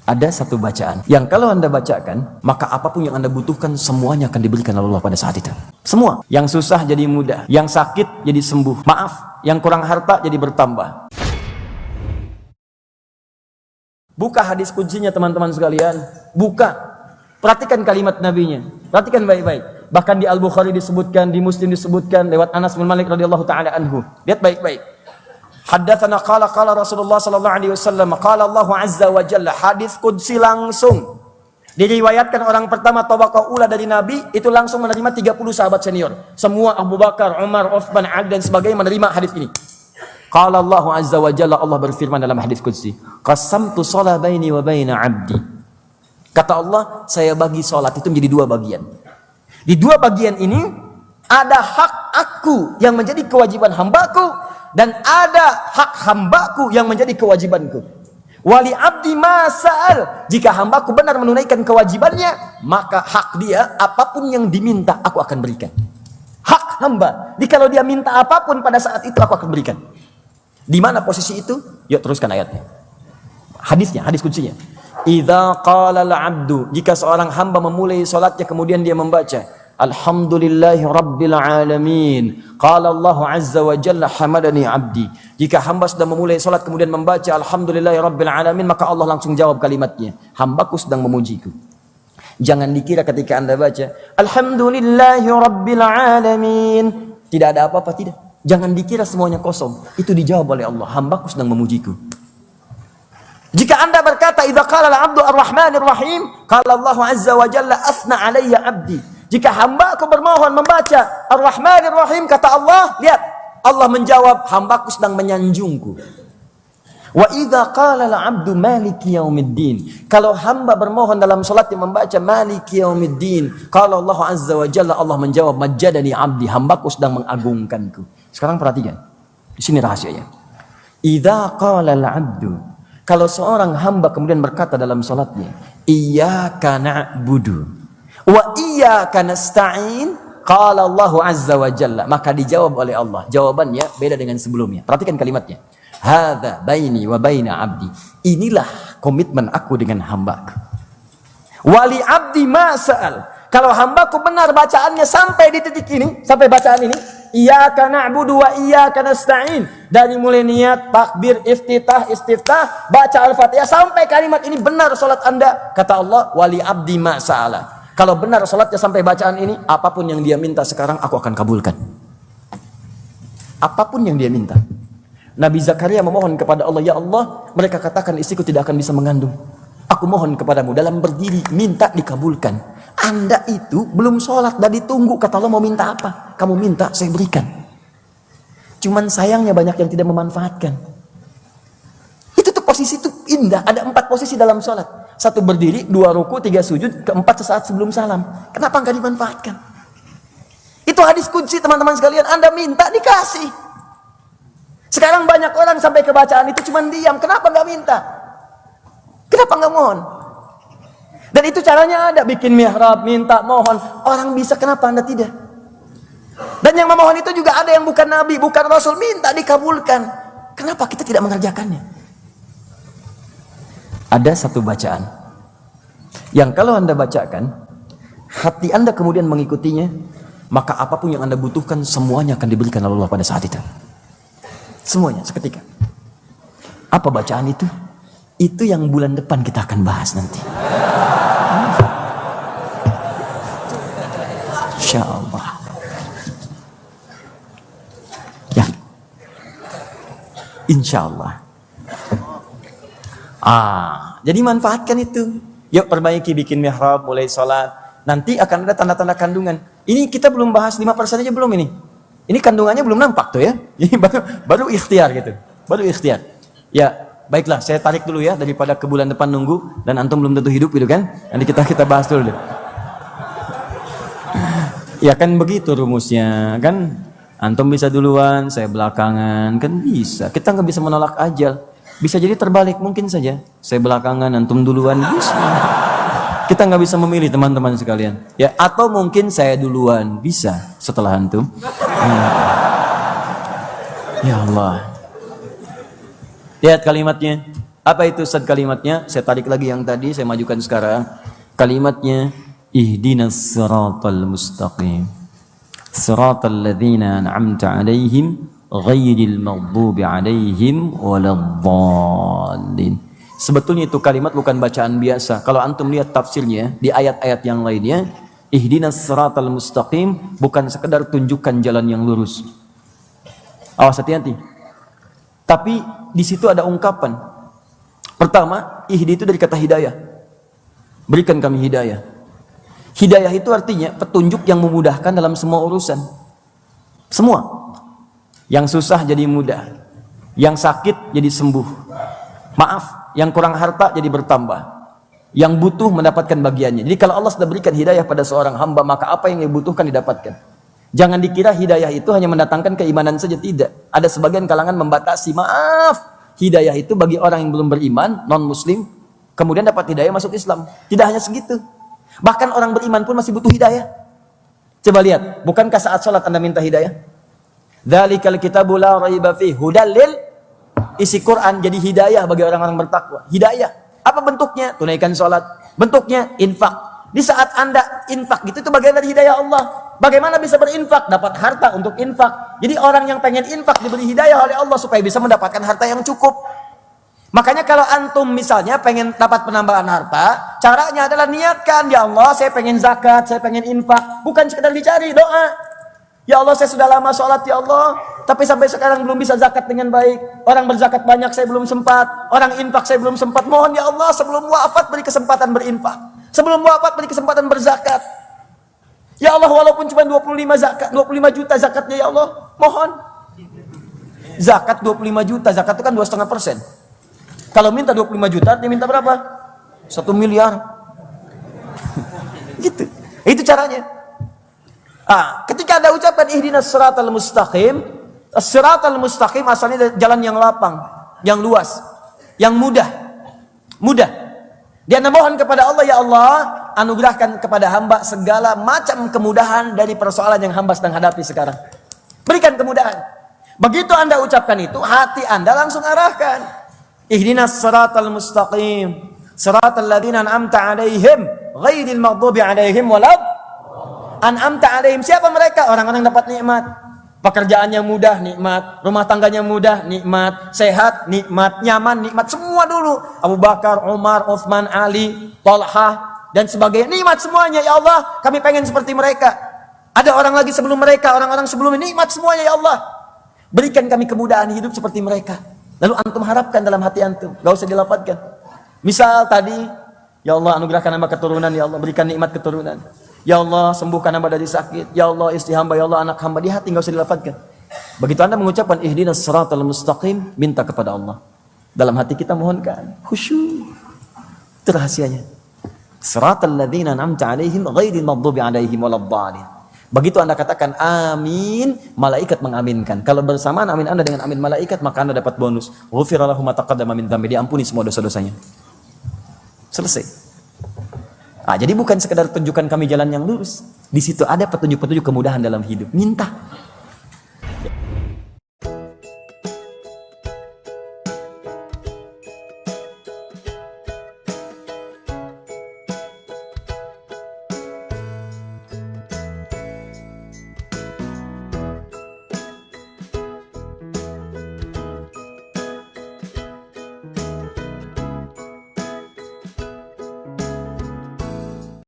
Ada satu bacaan yang kalau Anda bacakan, maka apapun yang Anda butuhkan semuanya akan diberikan oleh Allah pada saat itu. Semua. Yang susah jadi mudah, yang sakit jadi sembuh. Maaf, yang kurang harta jadi bertambah. Buka hadis kuncinya teman-teman sekalian. Buka. Perhatikan kalimat nabinya. Perhatikan baik-baik. Bahkan di Al-Bukhari disebutkan, di Muslim disebutkan lewat Anas bin Malik radhiyallahu taala anhu. Lihat baik-baik. Haddatsana qala Rasulullah sallallahu alaihi wasallam qala Allah azza wa jalla, hadis qudsi langsung diriwayatkan orang pertama tabaqah ula dari Nabi itu langsung menerima 30 sahabat senior. Semua Abu Bakar, Umar, Uthman, Ali dan sebagainya menerima hadis ini. Qala Allah azza wa jalla, Allah berfirman dalam hadis qudsi, qasamtu shalah baini wa baina 'abdi. Kata Allah, saya bagi salat itu menjadi dua bagian. Di dua bagian ini ada hak aku yang menjadi kewajiban hambaku, dan ada hak hambaku yang menjadi kewajibanku. Wali abdi masal, jika hambaku benar menunaikan kewajibannya, maka hak dia apapun yang diminta aku akan berikan. Hak hamba, jadi kalau dia minta apapun pada saat itu aku akan berikan. Di mana posisi itu? Yuk teruskan ayatnya. Hadisnya, hadis kuncinya. Idza qala al-'abdu, jika seorang hamba memulai salatnya kemudian dia membaca Alhamdulillahi Rabbil Alamin. Qala Allah Azza wa Jalla hamadani abdi. Jika hamba sudah memulai salat kemudian membaca Alhamdulillahi Rabbil Alamin, maka Allah langsung jawab kalimatnya, hambaku sedang memujiku. Jangan dikira ketika Anda baca Alhamdulillahi Rabbil Alamin tidak ada apa-apa, tidak. Jangan dikira semuanya kosong. Itu dijawab oleh Allah, hambaku sedang memujiku. Jika Anda berkata idza qala al-'abdu ar-rahmanir rahim, qala Allah Azza wa Jalla asna alayya abdi. Jika hambaku bermohon membaca Ar-Rahmanir Rahim, kata Allah, lihat, Allah menjawab, hambaku sedang menyanjungku. Wa idza qala al-'abdu maliki yaumiddin, kalau hamba bermohon dalam salatnya membaca maliki yaumiddin, qala Allah Azza wa Jalla, Allah menjawab majjadani 'abdi, hambaku sedang mengagungkanku. Sekarang perhatikan. Di sini rahasianya. Idza qala al-'abdu, kalau seorang hamba kemudian berkata dalam salatnya, iyyaka na'budu wa iyyaka nasta'in, qala Allah Azza wa Jalla, maka dijawab oleh Allah. Jawabannya beda dengan sebelumnya. Perhatikan kalimatnya. Hadza baini wa baina 'abdi. Inilah komitmen aku dengan hambaku. Wali 'abdi ma sa'al. Kalau hambaku benar bacaannya sampai di titik ini, sampai bacaan ini, iyyaka na'budu wa iyyaka nasta'in, dari mulai niat, takbir, iftitah, istiftah, baca Al-Fatihah sampai kalimat ini benar salat Anda, kata Allah, wali 'abdi ma sa'ala. Kalau benar salatnya sampai bacaan ini, apapun yang dia minta sekarang aku akan kabulkan. Apapun yang dia minta. Nabi Zakaria memohon kepada Allah, ya Allah, mereka katakan istriku tidak akan bisa mengandung. Aku mohon kepadamu dalam berdiri minta dikabulkan. Anda itu belum sholat dan ditunggu, kata Allah mau minta apa? Kamu minta saya berikan. Cuman sayangnya banyak yang tidak memanfaatkan. Itu tuh posisi itu indah. Ada 4 posisi dalam sholat. 1 berdiri, 2 ruku, 3 sujud, keempat sesaat sebelum salam. Kenapa nggak dimanfaatkan? Itu hadis kunci teman-teman sekalian. Anda minta dikasih. Sekarang banyak orang sampai kebacaan itu cuma diam. Kenapa nggak minta? Kenapa nggak mohon? Dan itu caranya ada, bikin mihrab, minta, mohon. Orang bisa, kenapa Anda tidak? Dan yang memohon itu juga ada yang bukan Nabi, bukan Rasul, minta dikabulkan. Kenapa kita tidak mengerjakannya? Ada satu bacaan yang kalau Anda bacakan, hati Anda kemudian mengikutinya, maka apapun yang Anda butuhkan semuanya akan diberikan oleh Allah pada saat itu. Semuanya, seketika. Apa bacaan itu? Itu yang bulan depan kita akan bahas nanti. Insya Allah. Ya. Insya Allah. Jadi manfaatkan itu. Yuk perbaiki, bikin mihrab, mulai sholat. Nanti akan ada tanda-tanda kandungan. Ini kita belum bahas 5% aja belum ini. Ini kandungannya belum nampak tuh ya. Ini baru ikhtiar gitu. Baru ikhtiar. Ya, baiklah, saya tarik dulu ya daripada ke bulan depan nunggu dan antum belum tentu hidup gitu kan. Nanti kita bahas dulu deh. Ya kan begitu rumusnya kan. Antum bisa duluan, saya belakangan, kan bisa. Kita nggak bisa menolak ajal. Bisa jadi terbalik, mungkin saja. Saya belakangan, antum duluan, bisa. Kita nggak bisa memilih teman-teman sekalian. Ya, atau mungkin saya duluan, bisa setelah antum. Ya Allah. Lihat kalimatnya. Apa itu Ustaz kalimatnya? Saya tarik lagi yang tadi, saya majukan sekarang. Kalimatnya ihdinas siratal mustaqim. Siratal ladzina an'amta 'alaihim ghairil maghdubi 'alaihim waladdallin. Sebetulnya itu kalimat bukan bacaan biasa. Kalau antum lihat tafsirnya di ayat-ayat yang lainnya, ihdinas siratal mustaqim bukan sekedar tunjukkan jalan yang lurus. Awas hati-hati. Tapi di situ ada ungkapan. Pertama, ihdi itu dari kata hidayah. Berikan kami hidayah. Hidayah itu artinya petunjuk yang memudahkan dalam semua urusan. Semua. Yang susah jadi mudah. Yang sakit jadi sembuh. Maaf, yang kurang harta jadi bertambah. Yang butuh mendapatkan bagiannya. Jadi kalau Allah sudah berikan hidayah pada seorang hamba, maka apa yang dia butuhkan didapatkan. Jangan dikira hidayah itu hanya mendatangkan keimanan saja, tidak. Ada sebagian kalangan membatasi, maaf, hidayah itu bagi orang yang belum beriman, non-muslim, kemudian dapat hidayah masuk Islam. Tidak hanya segitu. Bahkan orang beriman pun masih butuh hidayah. Coba lihat, bukankah saat sholat Anda minta hidayah? Dzalikal kitabu la raiba fihi hudal lil, isi Quran jadi hidayah bagi orang-orang bertakwa. Hidayah. Apa bentuknya? Tunaikan sholat. Bentuknya infak. Di saat Anda infak gitu, itu bagian dari hidayah Allah. Bagaimana bisa berinfak? Dapat harta untuk infak. Jadi orang yang pengen infak diberi hidayah oleh Allah supaya bisa mendapatkan harta yang cukup. Makanya kalau antum misalnya pengen dapat penambahan harta, caranya adalah niatkan, ya Allah saya pengen zakat, saya pengen infak. Bukan sekedar dicari, doa. Ya Allah saya sudah lama sholat ya Allah, tapi sampai sekarang belum bisa zakat dengan baik. Orang berzakat banyak, saya belum sempat. Orang infak saya belum sempat. Mohon ya Allah sebelum wafat beri kesempatan berinfak. Sebelum wafat beri kesempatan berzakat. Ya Allah walaupun cuma 25 juta zakatnya ya Allah, mohon. Zakat 25 juta, zakat itu kan 2,5%. Kalau minta 25 juta, dia minta berapa? 1 miliar. Gitu. Itu caranya. Ketika ada ucapan ihdinas siratal mustaqim, siratal mustaqim asalnya dari jalan yang lapang, yang luas, yang mudah. Mudah. Dia mohon kepada Allah, ya Allah, anugerahkan kepada hamba segala macam kemudahan dari persoalan yang hamba sedang hadapi sekarang. Berikan kemudahan. Begitu Anda ucapkan itu, hati Anda langsung arahkan. Ihdinas siratal mustaqim, siratal ladzina an'amta 'alaihim, ghairil maghdubi 'alaihim an'amta 'alaihim. Siapa mereka? Orang-orang dapat nikmat. Pekerjaan yang mudah, nikmat. Rumah tangganya mudah, nikmat. Sehat, nikmat. Nyaman, nikmat. Semua dulu. Abu Bakar, Umar, Utsman, Ali, Talha, dan sebagainya. Nikmat semuanya, ya Allah. Kami pengen seperti mereka. Ada orang lagi sebelum mereka, orang-orang sebelum ini. Nikmat semuanya, ya Allah. Berikan kami kemudahan hidup seperti mereka. Lalu antum harapkan dalam hati antum. Gak usah dilafadzkan. Misal tadi, ya Allah anugerahkan hamba keturunan, ya Allah. Berikan nikmat keturunan. Ya Allah sembuhkan hamba dari sakit. Ya Allah istri hamba, ya Allah anak hamba. Di hati enggak usah dilafadzkan. Begitu Anda mengucapkan ihdinas siratal mustaqim, minta kepada Allah. Dalam hati kita mohonkan khusyuk. Itu rahasianya. Siratal ladzina an'amta 'alaihim ghairil maghdubi 'alaihim waladdallin. Begitu Anda katakan amin, malaikat mengaminkan. Kalau bersamaan amin Anda dengan amin malaikat, maka Anda dapat bonus. Ghufira lahu ma taqaddama min dzambi, diampuni semua dosa-dosanya. Selesai. Jadi bukan sekedar tunjukkan kami jalan yang lurus. Di situ ada petunjuk-petunjuk kemudahan dalam hidup. Minta.